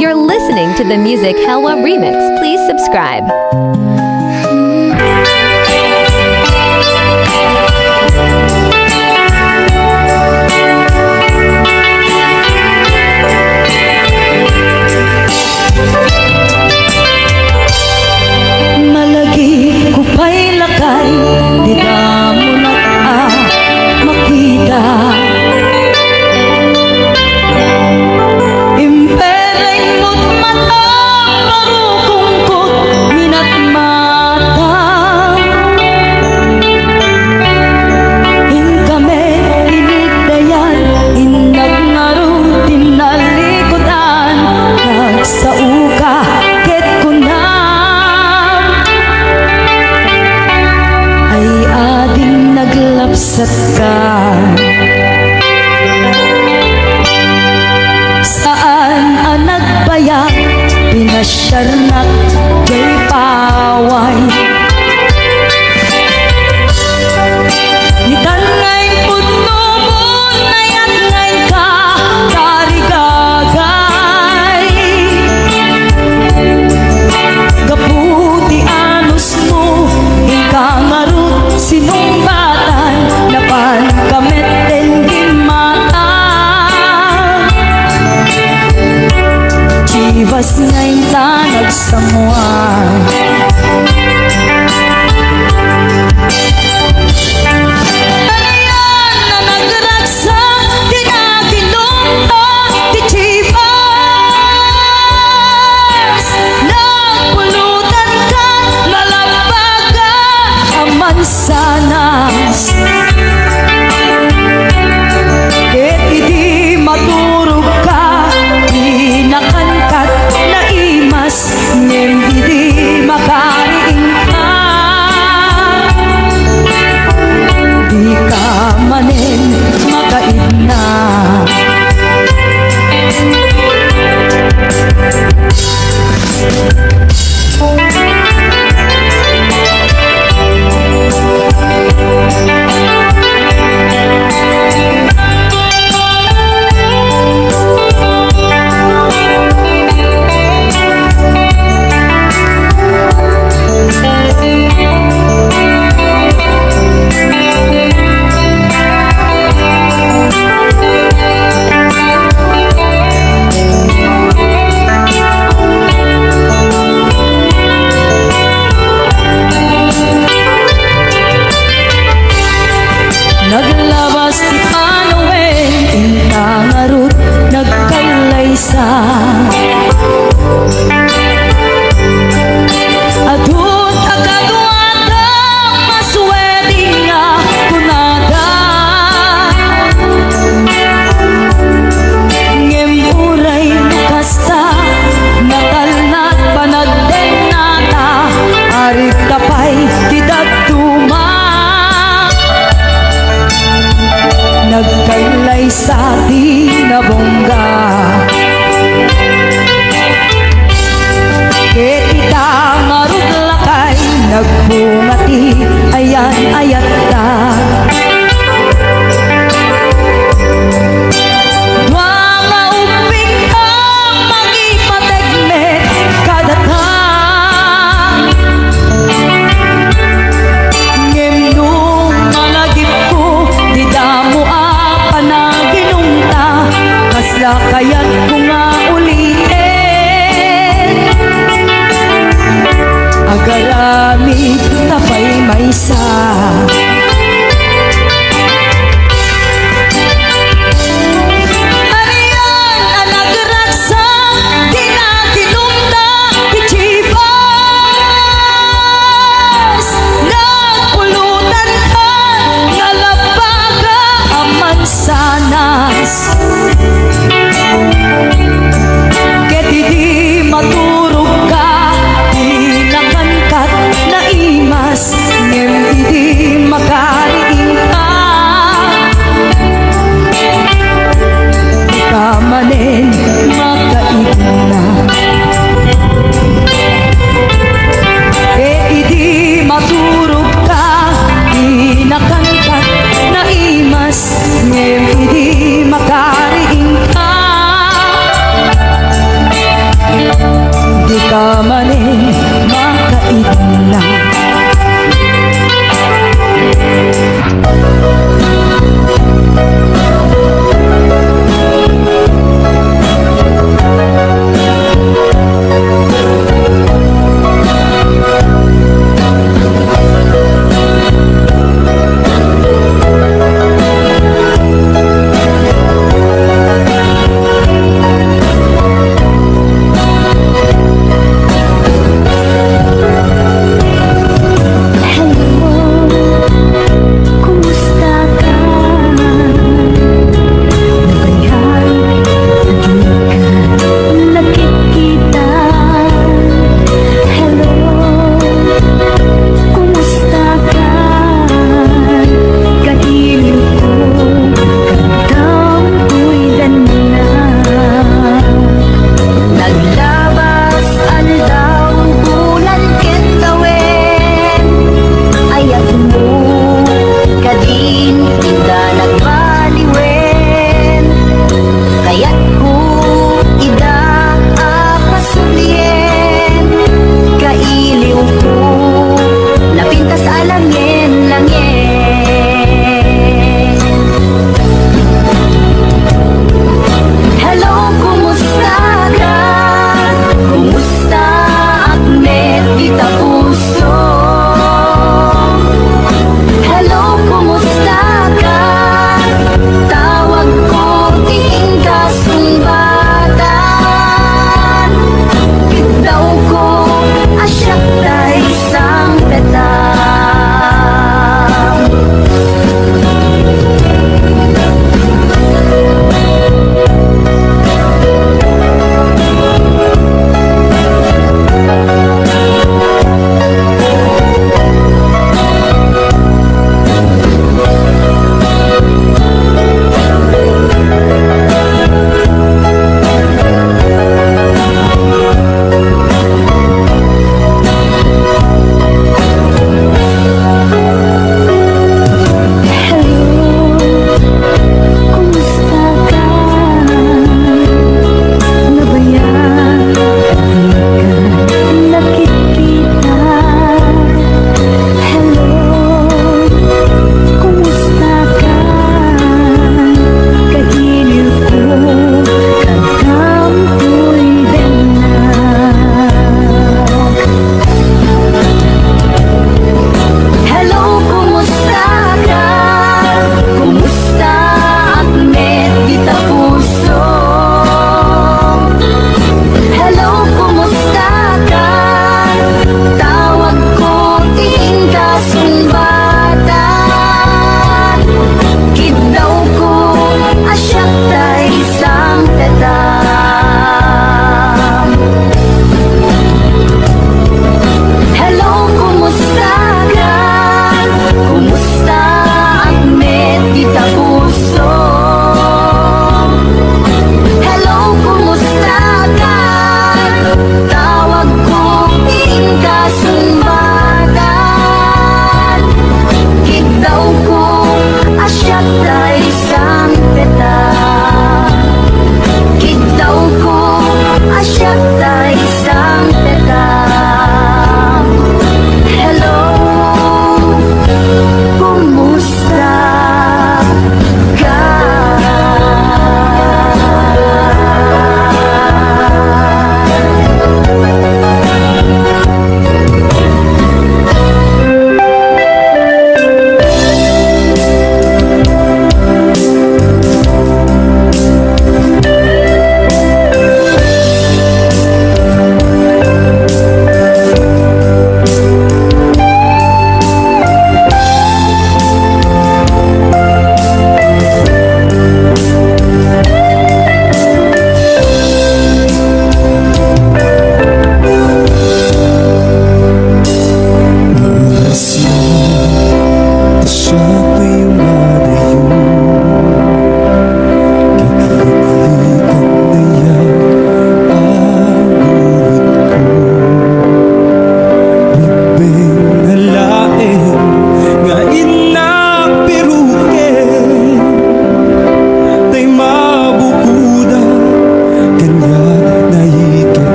You're listening to the Music Helwa Remix. Please subscribe. Malagi ko pa'y lakay, di na mo na makita. Impereng mo't mata, marukong ko't minatmata. Kami inigdayan, inagmarong tinalikodan. Nagsauka, ket ko na ay ading naglapsat ka. Saan ang nagbayag, pinasyarnak kay paway. Nitan ngay puno mo, nayat ngay ka, karigagay. Gaputi anos mo, ikamarut sinumbatan, napan kamit tendi mata. Chivas ngay tanag samuan. Sanas ket idi maturog ka, pinakangkat na imas ngem idi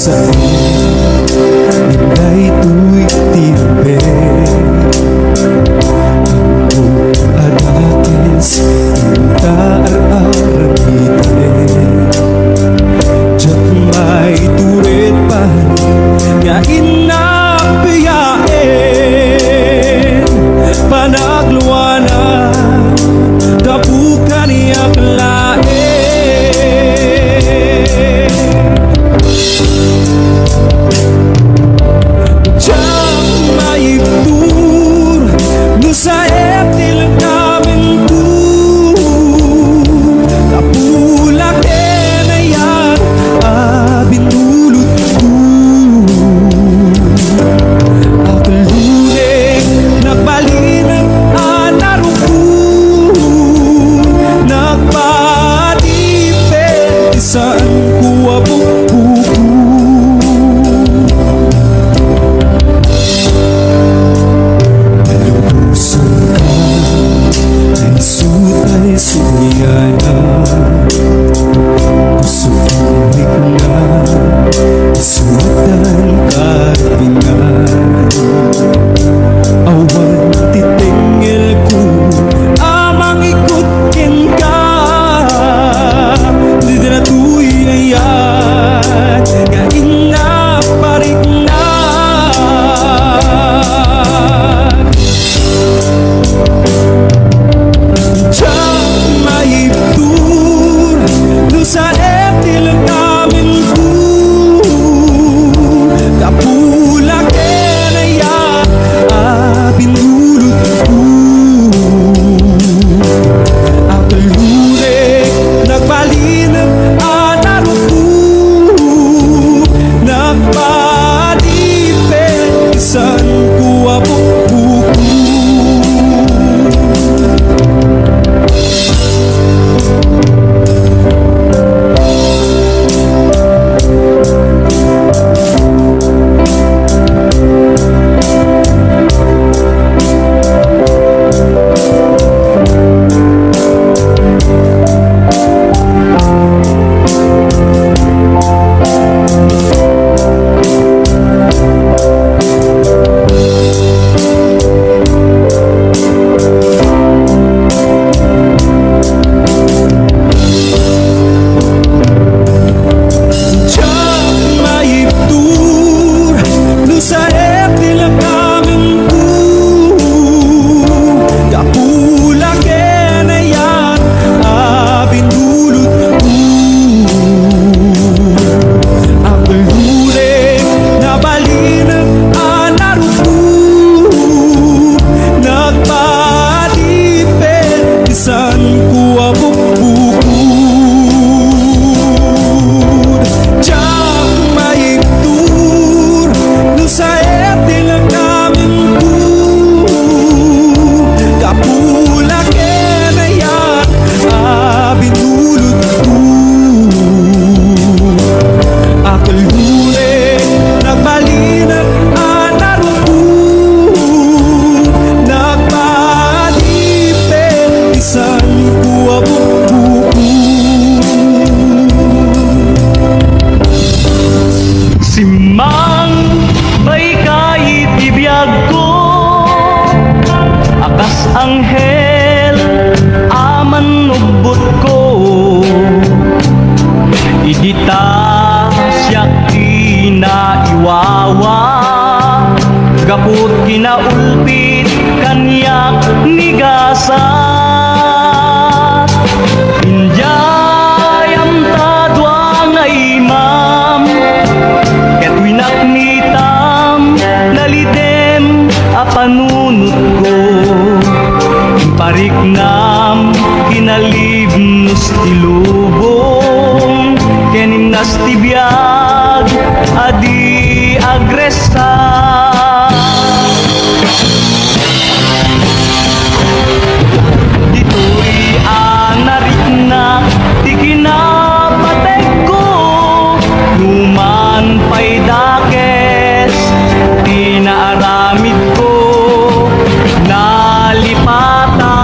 sakit nila'y tuy timbe adakis tinta ar-aramite Diyak may turit pa nga inapiyain panagluwana kabukan iyak lain Diyak may ibtur no sa etil namin tu kapulak na yan abinulot ko Akaluneng nagbalinang anaruko nagpatipid isaan ko abubuko Nalubusan ka ay sutay sumiyana Pusukinig na isutan karpingan Awan titingil ko amang ikutin ka Di na tuwi na yan nga inaparik na Diyak may ibtur no sa etil namin ko kapulak na yan abinulot ko Akaluneng nagbalinang anaruko nagpatipid isaan ko abubuko Diyak may ibtur no sa etil namin ko kapulak na yan abinulot ko Akaluneng nabalinang anaruko nagpatipid isaan ko abubuko Diyak may ibtur no sa etil namin ko kapulak na yan abinulot ko Akaluneng nagbalinang anaruko nagpatipid isaan ko abubuko Simang may kahit ibiyag ko Akas anghel aman nugbot ko Idita siyak kinaiwawa Gaput kinaulpit kanyak nigasat Injayam tadwa nga imam Ket winaknitam nalitem apanunot ko Pariknam kinalibnos tilubong Kenimnas tibiyag adi agresa Dito'y anarik na di kinapatek ko Numan pa'y dakes tinaaramid ko Nalipata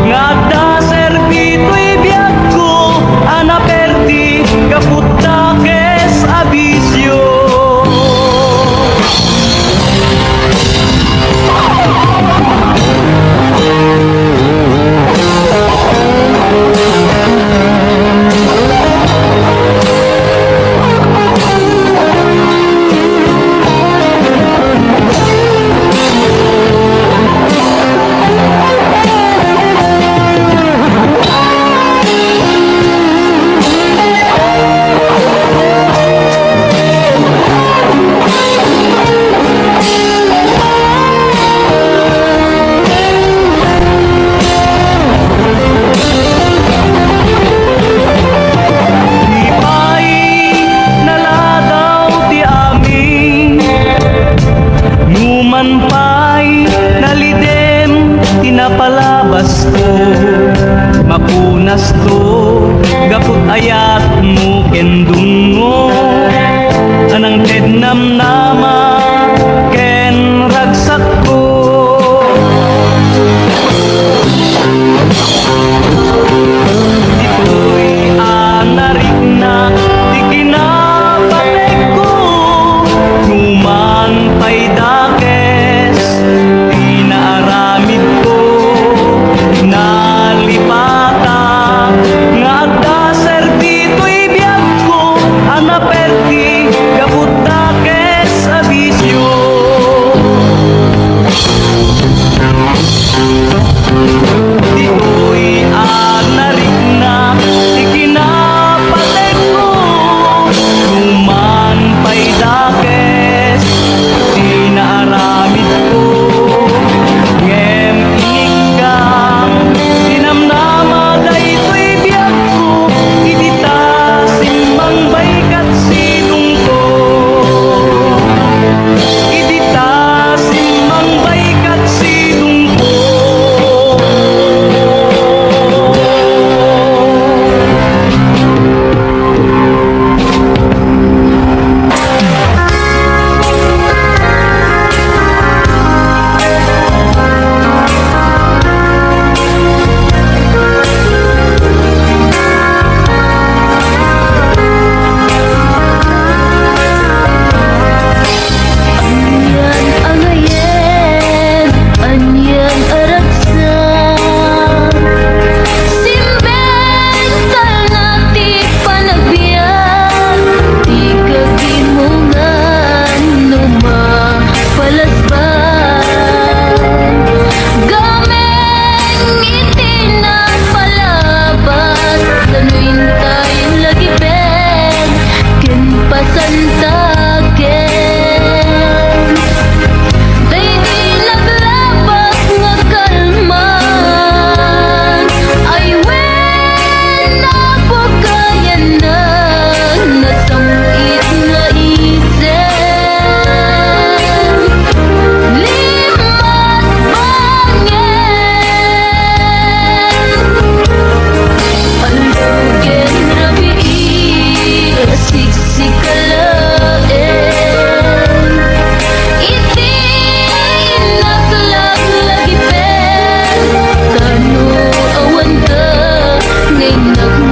nga da serbito'y biyag ko Anaperti kaput dakes abisyo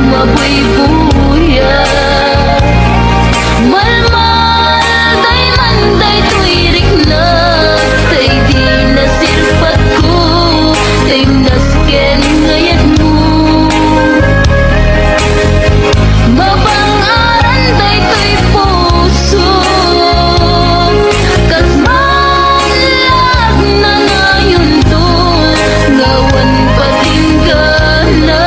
mabuy-buya. Malmal day man day tuwirik na, tay di nasirpat ko, tay nasken ngayat mo. Mabang-aran day to'y puso, kasmalag na ngayon to, ngawan patinggan na.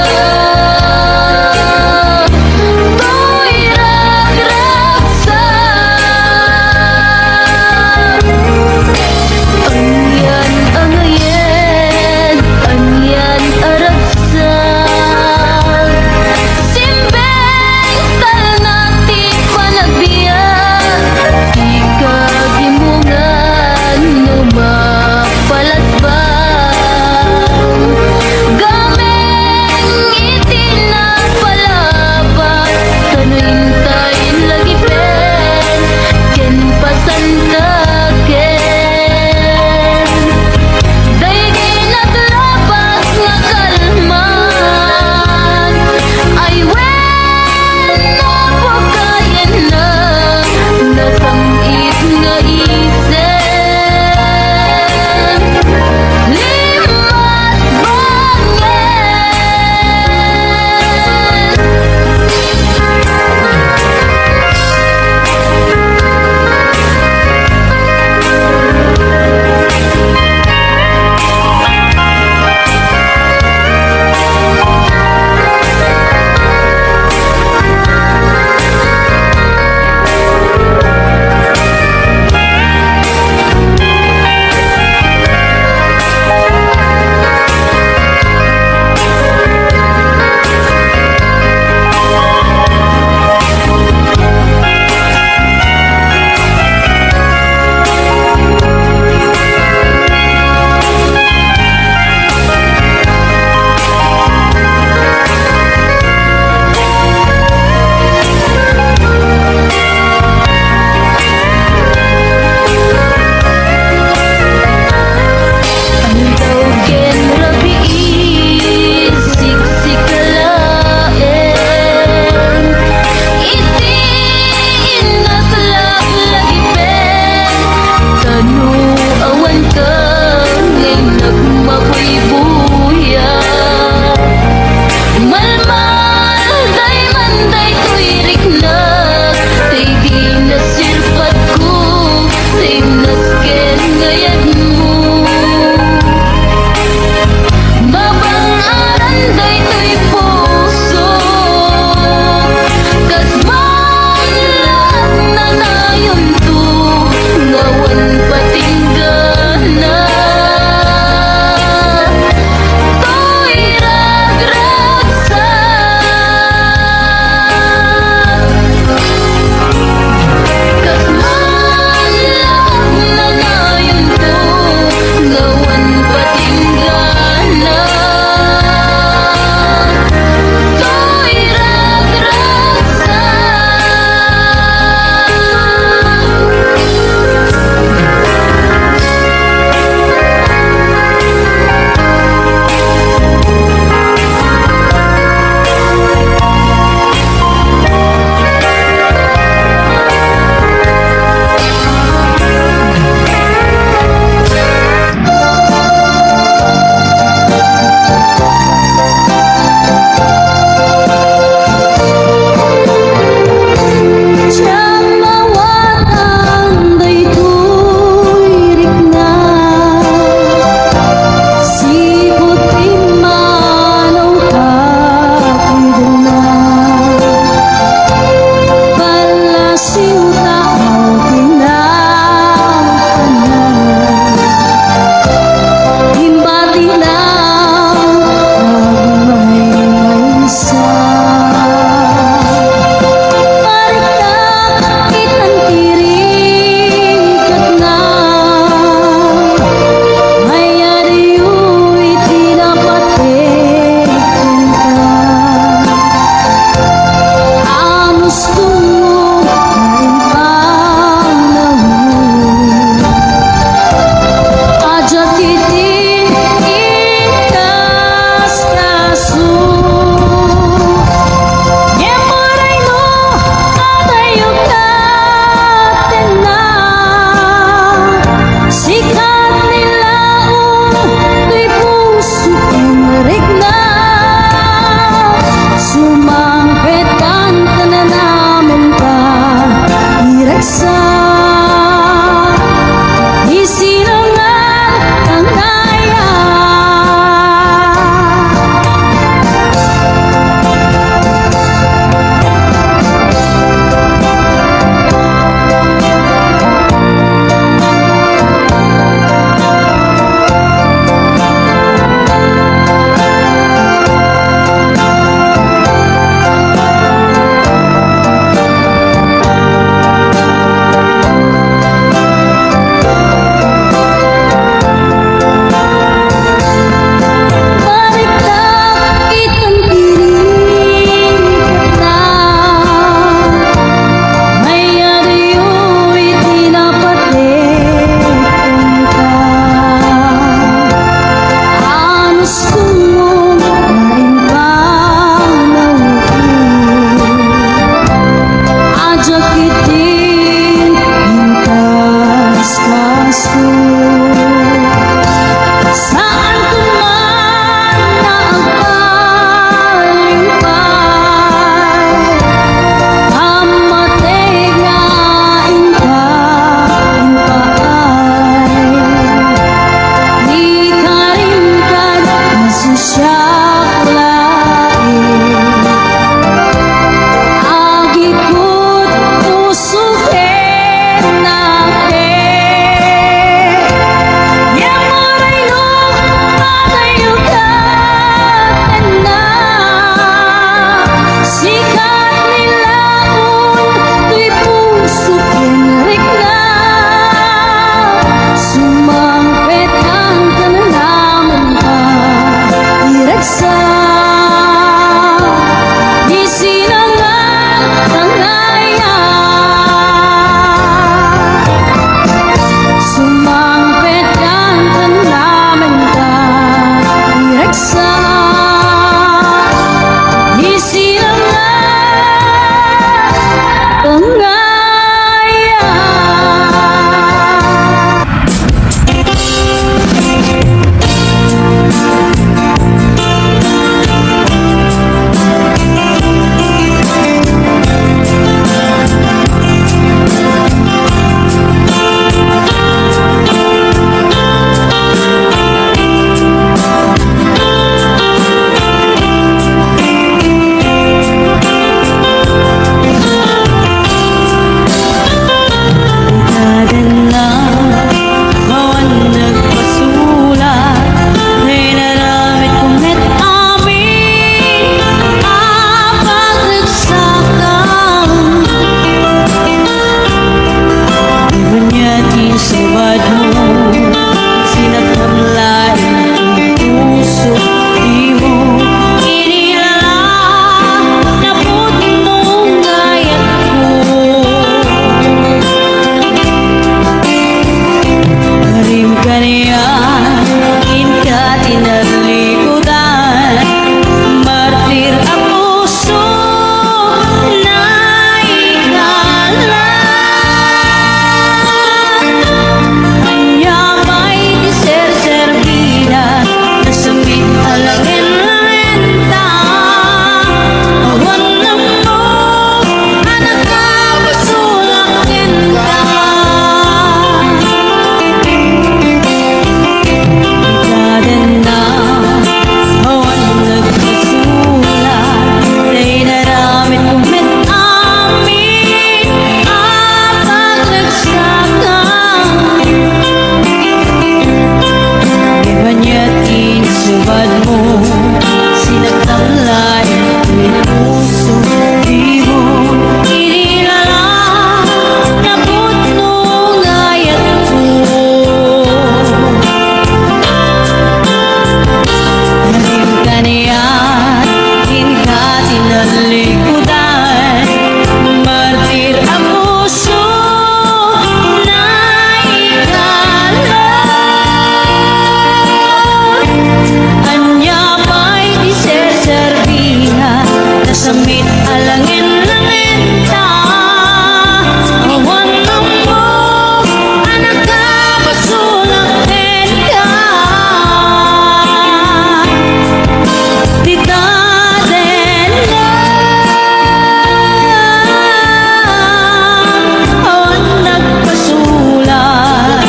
alangin-langin ta awan mo anak ka pasulangin ka Tita Dena awan nagpasulat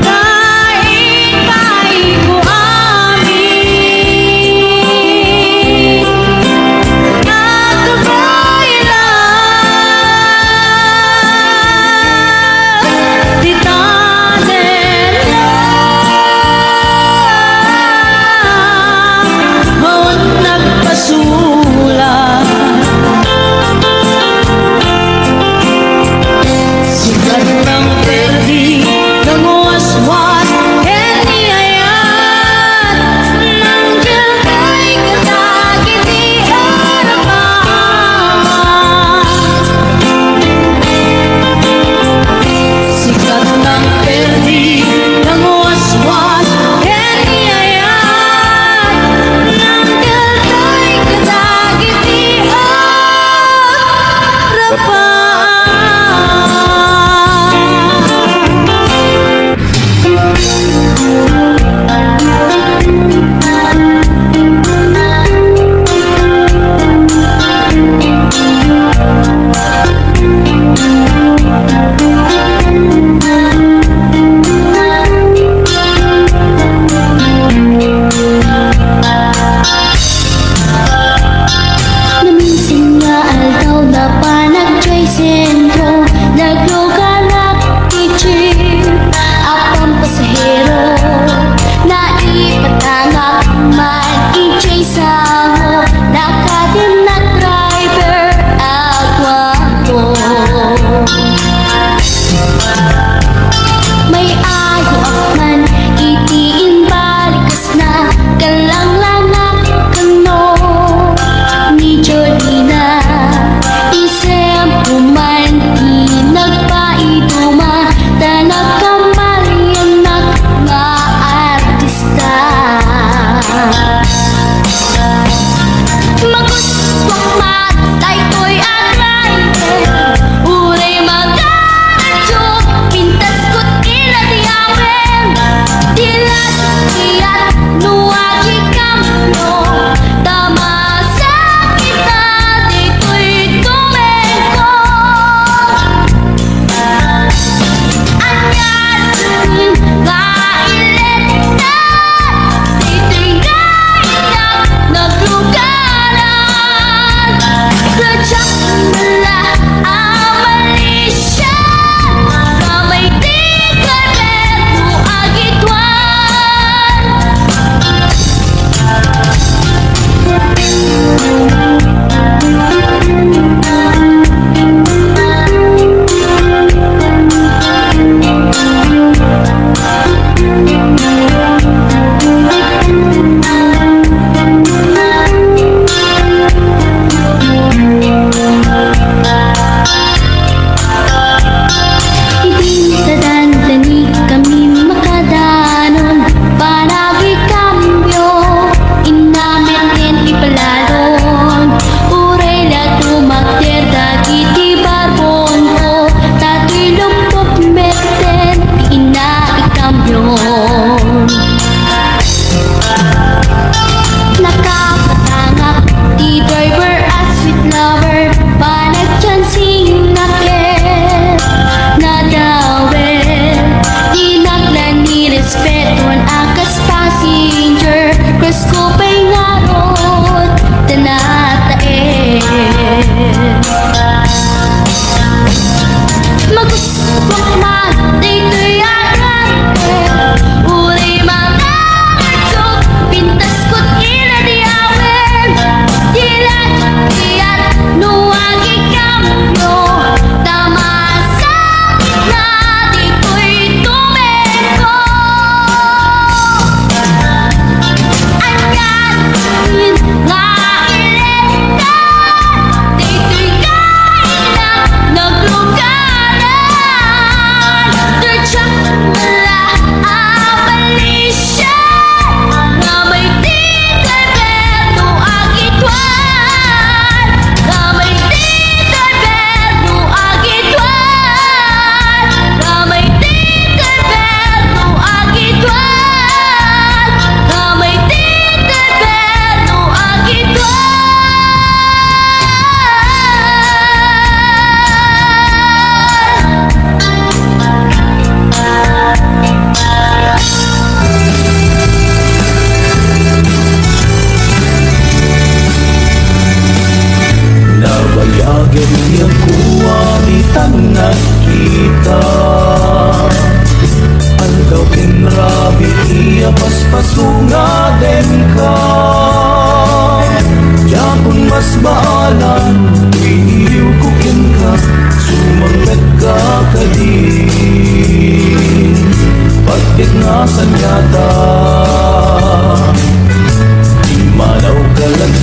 kahit pahay ko amin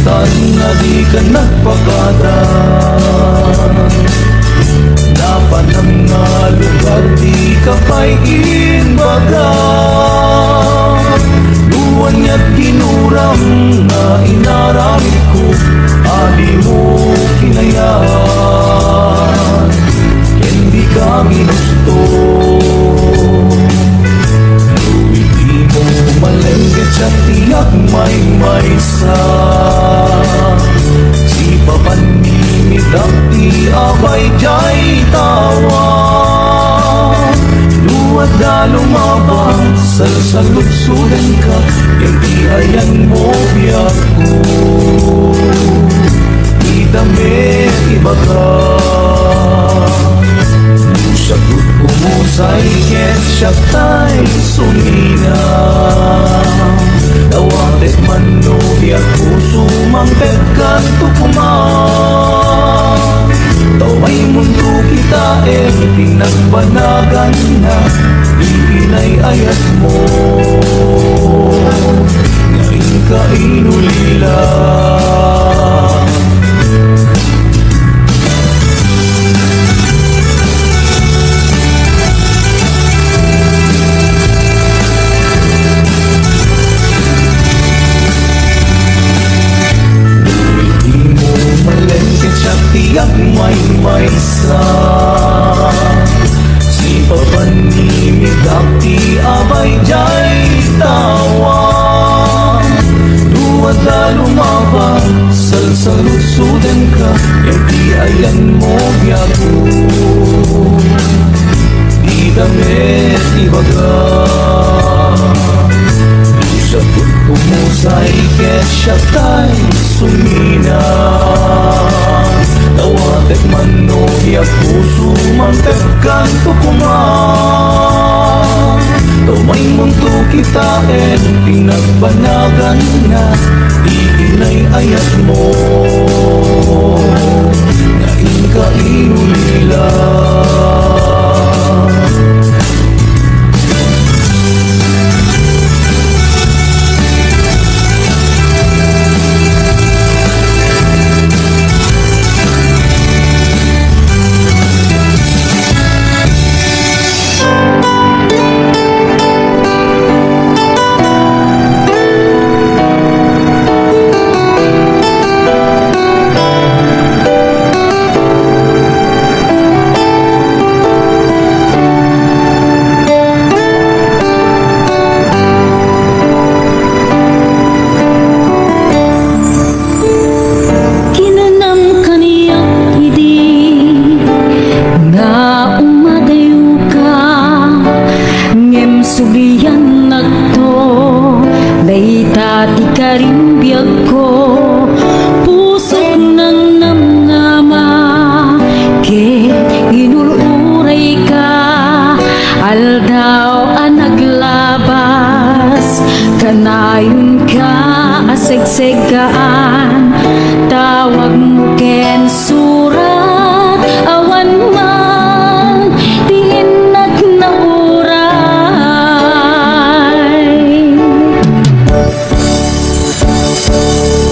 Saan na di ka nagpakada? Dapat ang nga lugar di ka pa'y inbaga. Luwan niya't ginuram na inaramid ko, adi mo kinayaan, hindi ka ginusto. Luwiti mo malengket sa tiyak may maysa. Si papanimidang ti abay jay tawa. Luwad na lumabang salsalutsudan ka, hindi ayan mo biyak ko. Di damit ibaga, sagot umusay ket siya tay sumina. Tawatek man no biyak puso mangpet ka tukuman. Taway mundo kita pinagbanagan na, iinay ayat mo ngayon ka inulila. Tiyak may maysa. Si papanimigak ti abay jay tawa. Luwad na lumabang salsalusudan ka, yung di ayan mo biyago. Di damit ibaga, sagot umusay ket siya tay sumina. Tawatek man no biyak puso mangpet kan tukuman. Tumay mundo kita pinagbanagan na, iinay ayat mo ngayon ka inulila. Segsegaan, tawag mo ken surat, awan man diin nagnauray.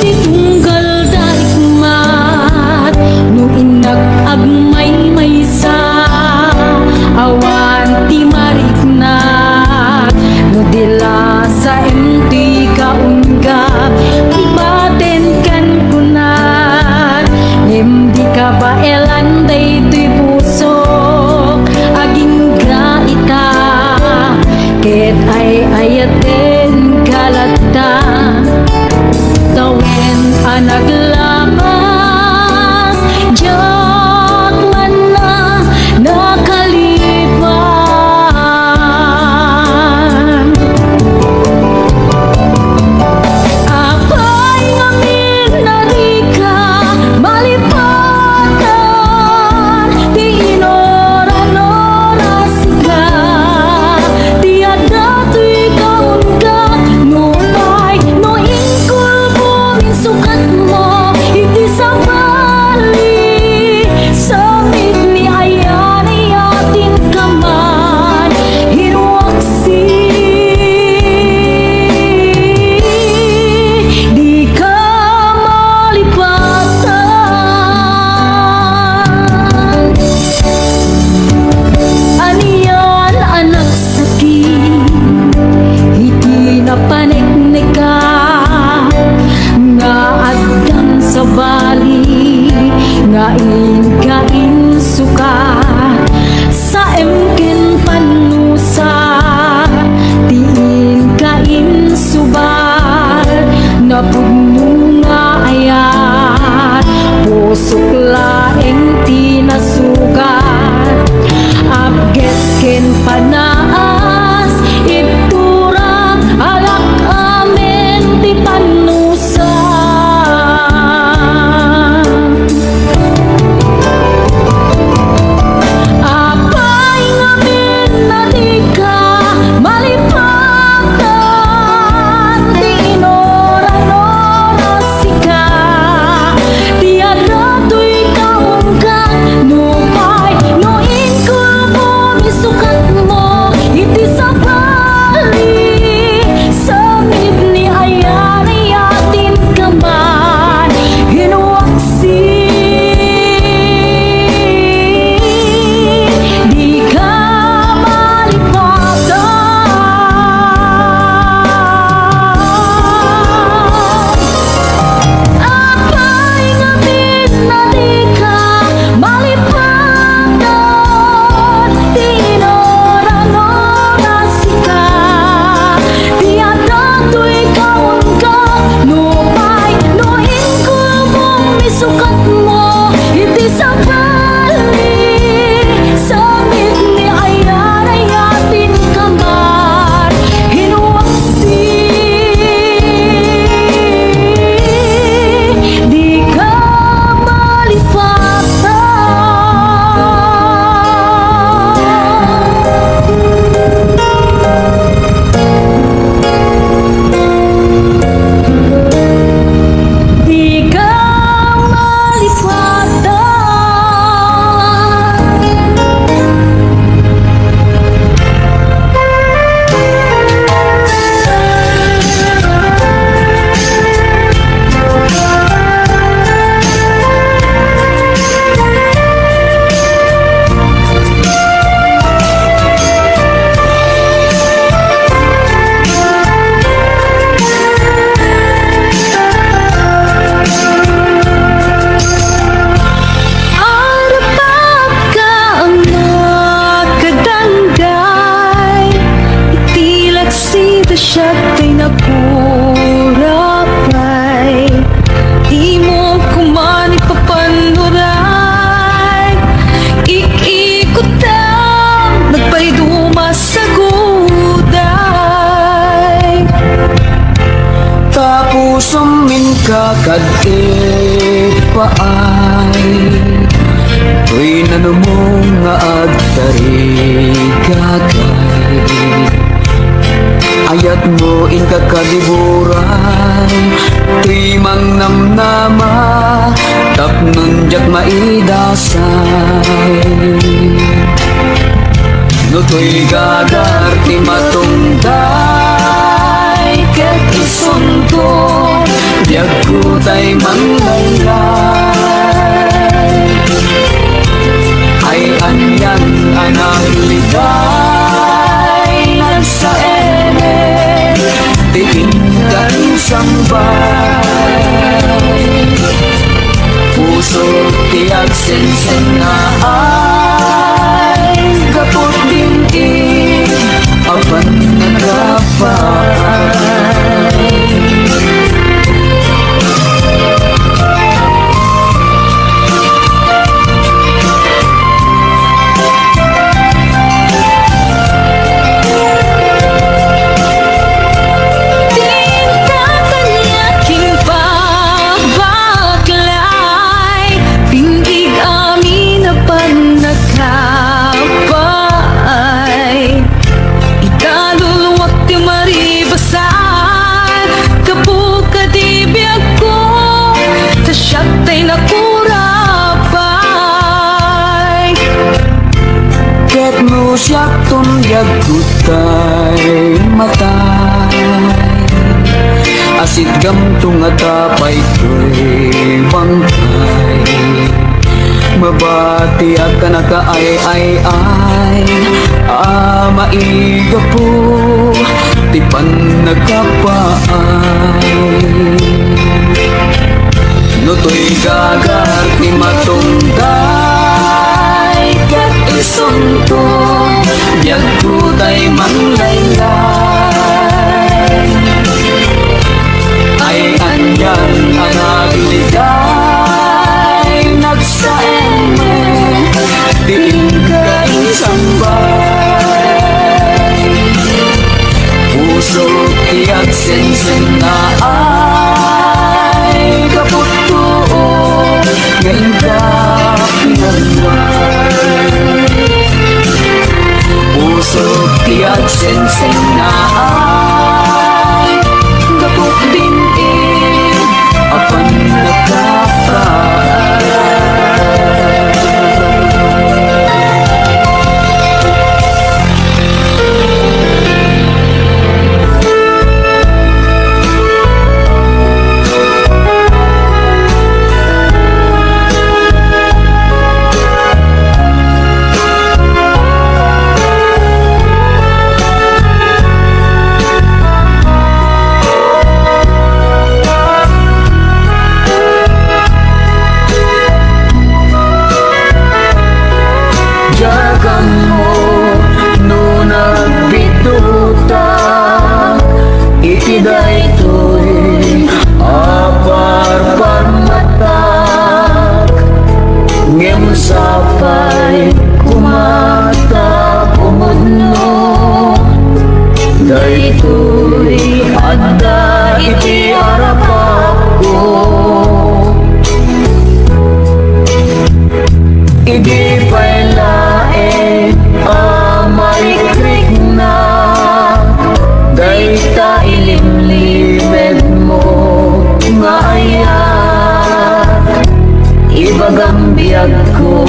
Ditunggal daigmat, no inag-agmay maysa, awan ti mariknat, no dila sa enti kaunggap, ibaten kan kunay. Ngain suka sa emken panusa, tiin kain subal na pugno nga ayat, pusok laeng tinasugat, abget ken panaas iturang alak amen ti panusa. Apay ngamin na di ka malipatan, di inoran-oras sika, di adato'y kaon ka, nupay noin ko mo misukat mo, iti sa bali, samit ni ayan-ayatin ka man, hinuwaksi. Di ka malipatan. Apay ngamin na di ka malipatan, di inoran-oras sika, di adato'y kaon ka, nupay noin ko mong misukat mo, iti sa bali, samit ni ayan-ayatin ka man, hinuwaksi. Di ka malipatan. Di ka arapap ka ang nakadanday, itilak sida siya kay nakurapay, di mo kuman ipapanuray, ikikutam nagpaiduma sa guday. Tapos amin kakadpaay, tuy nanumong nga agtarigagay, ayat mo in kakadiburan, tuy mang namnama tapnon jak maidasay. No tuy gadar ti matungday, ket isunto diag ko tay manglaylay, ay anyan analiday nagsa ene titinggan sambay, puso tiag sensen na ay kapot dintig apan nagapay. Tinta kanyaking pabaklay, pingig amin na panakapay, ikaluluwat ti maribasan, kapukadibiyag ko, tasyak tay nakurapay. Ket mo siya tunyag kutay matay, asit gamtung atapay ko'y bangkay, mabati at kanakaay-ay-ay, maiga po tipan nagkapaay. Nutoy gagar ti matungday ket isunto biag kutay manglaylay ay anyan ang abiliday nagsaeme diin ka insambay puso tiyak sensen na ay kaputo ngayon ka pinagway puso tiyak sensen na ay kaputin apan nagkapay Jagan mo no nagbituta iti daytoy apar matak ngem sapay kumata pumudno daytoy adda iti arapako idi palae amalikrik na dayta ilimlimed mo nga ayat ibagang biyag ko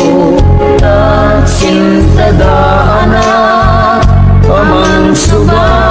at sintadaanak amang suba